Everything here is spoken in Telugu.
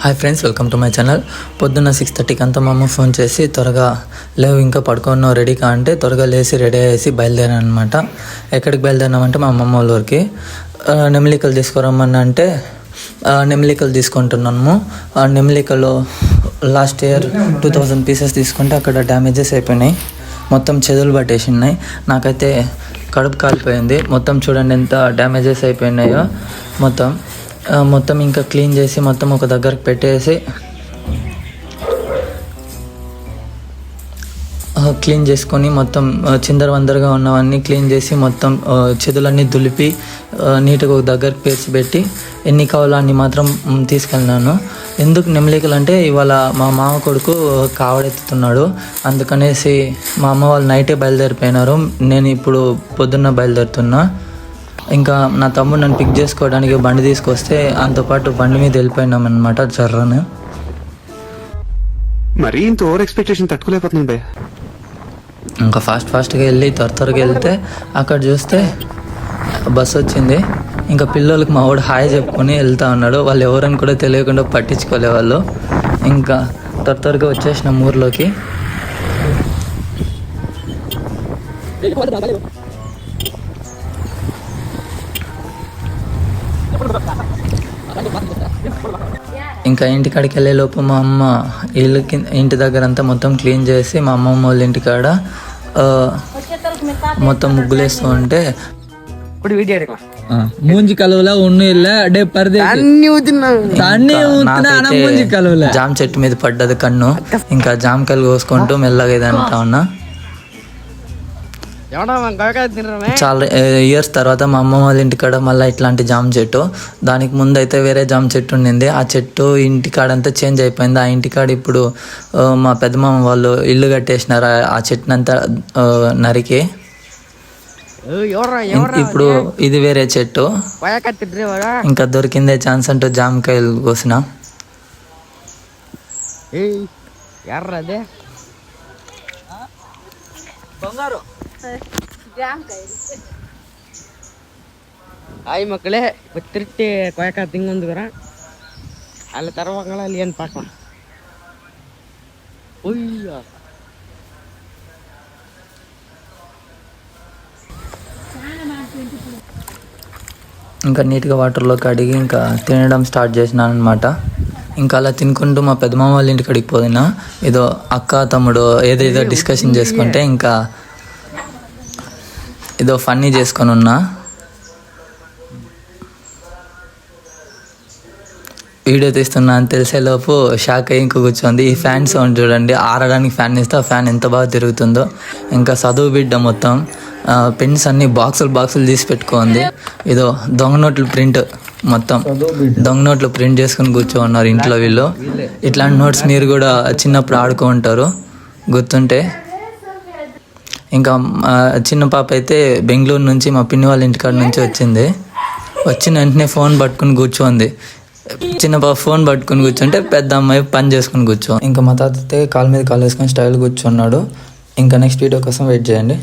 Hi friends, welcome to my channel. పొద్దున్న 6:30కి అంతా మా అమ్మ ఫోన్ చేసి త్వరగా లేవు, ఇంకా పడుకున్నావు, రెడీ కా అంటే త్వరగా లేచి రెడీ అయ్యేసి బయలుదేరాను అనమాట. ఎక్కడికి బయలుదేరినామంటే మా అమ్మమ్మ వాళ్ళ ఊరికి. నెమలికలు తీసుకురమ్మని అంటే నెమలికలు తీసుకుంటున్నాము. నెమలికలు లాస్ట్ ఇయర్ 2000 పీసెస్ తీసుకుంటే అక్కడ డ్యామేజెస్ అయిపోయినాయి, మొత్తం చెదులు పట్టేసి ఉన్నాయి. నాకైతే కడుపు కాలిపోయింది. మొత్తం చూడండి ఎంత డ్యామేజెస్ అయిపోయినాయో. మొత్తం ఇంకా క్లీన్ చేసి మొత్తం ఒక దగ్గరకు పెట్టేసి క్లీన్ చేసుకొని మొత్తం చిందరవందరగా ఉన్నవన్నీ క్లీన్ చేసి మొత్తం చెదులన్నీ దులిపి నీట్గా ఒక దగ్గరకు పేర్చి పెట్టి ఎన్ని కావాలో అన్ని మాత్రం తీసుకెళ్ళినాను. ఎందుకు నెమలికలు అంటే ఇవాళ మా మామ కొడుకు కావడెత్తుతున్నాడు, అందుకనేసి మా అమ్మ వాళ్ళు నైటే బయలుదేరిపోయినారు. నేను ఇప్పుడు పొద్దున్న బయలుదేరుతున్నా. ఇంకా నా తమ్ముడు నన్ను పిక్ చేసుకోవడానికి బండి తీసుకొస్తే అంతపాటు బండి మీద వెళ్ళిపోయినాం అనమాట జర్రను. మరీ ఇంత ఓవర్ ఎక్స్పెక్టేషన్ తట్టుకోలేకపోతుంది. ఇంకా ఫాస్ట్గా వెళ్ళి త్వరగా వెళ్తే అక్కడ చూస్తే బస్సు వచ్చింది. ఇంకా పిల్లలకి మా వాడు హాయ్ చెప్పుకొని వెళ్తా ఉన్నాడు. వాళ్ళు ఎవరని కూడా తెలియకుండా పట్టించుకోలే వాళ్ళు. ఇంకా త్వరగా వచ్చేసినాం ఊర్లోకి. ఇంకా ఇంటికాడికి వెళ్ళే లోపు మా అమ్మ ఇంటి దగ్గర అంతా మొత్తం క్లీన్ చేసి మా అమ్మమ్మ వాళ్ళ ఇంటికాడ మొత్తం ముగ్గులేస్తూ ఉంటే మూంజి కలవలా ఉన్ను డే పర్దే జామ చెట్టు మీద పడ్డది కన్ను. ఇంకా జామకాయలు కోసుకుంటూ మెల్లగా ఇదంటా ఉన్నా. చాలా ఇయర్స్ తర్వాత మా అమ్మ వాళ్ళ ఇంటికాడ మళ్ళీ ఇట్లాంటి జామ చెట్టు. దానికి ముందు అయితే వేరే జామ చెట్టు ఉండింది. ఆ చెట్టు ఇంటికాడంతా చేంజ్ అయిపోయింది. ఆ ఇంటికాడ ఇప్పుడు మా పెద్దమామ వాళ్ళు ఇల్లు కట్టేసినారు. ఆ చెట్టునంతా నరికి ఇప్పుడు ఇది వేరే చెట్టు. ఇంకా దొరికిందే ఛాన్స్ అంటూ జామకాయలు కోసిన. ಹಾಯ್ ಮಕ್ಕಳೇ, ಗೊತ್ತಿರ್ತಿ ಕೊಯಕ ತಿಂಗೊಂದುಗರ ಅಲ್ಲಿ ತರುವಾಗಲ್ಲ ಅಲ್ಲಿ ಏನು ಪಾಕ ಅಯ್ಯ ఇంకా నీట్గా వాటర్లో కడిగి ఇంకా తినడం స్టార్ట్ చేసినాను అనమాట. ఇంకా అలా తినుకుంటూ మా పెద్దమామ వాళ్ళ ఇంటికి అడిగి పోయినా. ఏదో అక్క తమ్ముడు ఏదేదో డిస్కషన్ చేసుకుంటే ఇంకా ఏదో ఫన్నీ చేసుకొని ఉన్నా. వీడియో తీస్తున్నా అని తెలిసేలోపు షాక్ అయ్యి ఇంక కూర్చోంది. ఈ ఫ్యాన్ సౌండ్ చూడండి, ఆరడానికి ఫ్యాన్ ఇస్తే ఆ ఫ్యాన్ ఎంత బాగా తిరుగుతుందో. ఇంకా చదువు బిడ్డ మొత్తం పెన్స్ అన్ని బాక్సులు తీసి పెట్టుకోండి. ఏదో దొంగ నోట్లు ప్రింట్, మొత్తం దొంగ నోట్లు ప్రింట్ చేసుకుని కూర్చోన్నారు ఇంట్లో వీళ్ళు. ఇట్లాంటి నోట్స్ మీరు కూడా చిన్నప్పుడు ఆడుకో ఉంటారు గుర్తుంటే. ఇంకా చిన్న పాప అయితే బెంగళూరు నుంచి మా పిన్ని వాళ్ళ ఇంటికాడ నుంచి వచ్చింది. వచ్చిన వెంటనే ఫోన్ పట్టుకుని కూర్చోంది. చిన్న పాప ఫోన్ పట్టుకుని కూర్చుంటే పెద్ద అమ్మాయి పని చేసుకుని కూర్చో. ఇంకా మా తాత అయితే కాలు మీద కాలు వేసుకొని స్టైల్ కూర్చున్నాడు. ఇంకా నెక్స్ట్ వీడియో కోసం వెయిట్ చేయండి.